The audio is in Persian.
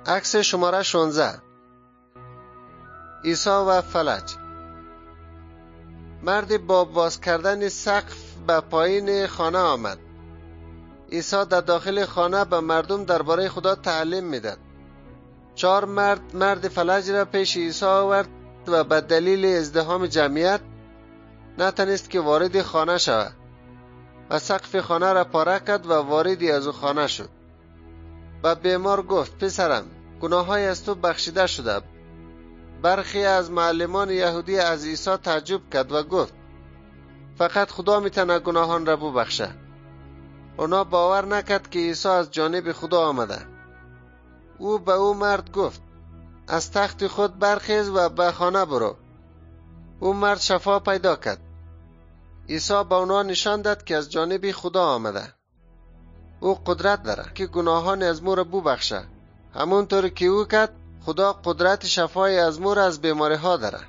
عکس شماره 16. عیسی و فلج. مردی با باز کردن سقف به پایین خانه آمد. عیسی در داخل خانه به مردم درباره خدا تعلیم میداد. 4 مرد فلج را پیش عیسی آورد و به دلیل ازدحام جمعیت نتانست که وارد خانه شود و سقف خانه را پاره کرد و وارد از خانه شد. به بیمار گفت: پسرم، گناه‌های از تو بخشیده شده. برخی از معلمان یهودی از عیسی تعجب کرد و گفت: فقط خدا میتونه گناهان را ببخشه. اونا باور نکرد که عیسی از جانب خدا آمده. او به او مرد گفت: از تخت خود برخیز و به خانه برو. او مرد شفا پیدا کرد. عیسی به اونا نشان داد که از جانب خدا آمده. او قدرت داره که گناهان از ما را ببخشه. همونطور که او کرد، خدا قدرت شفای از ما را از بیماری ها داره.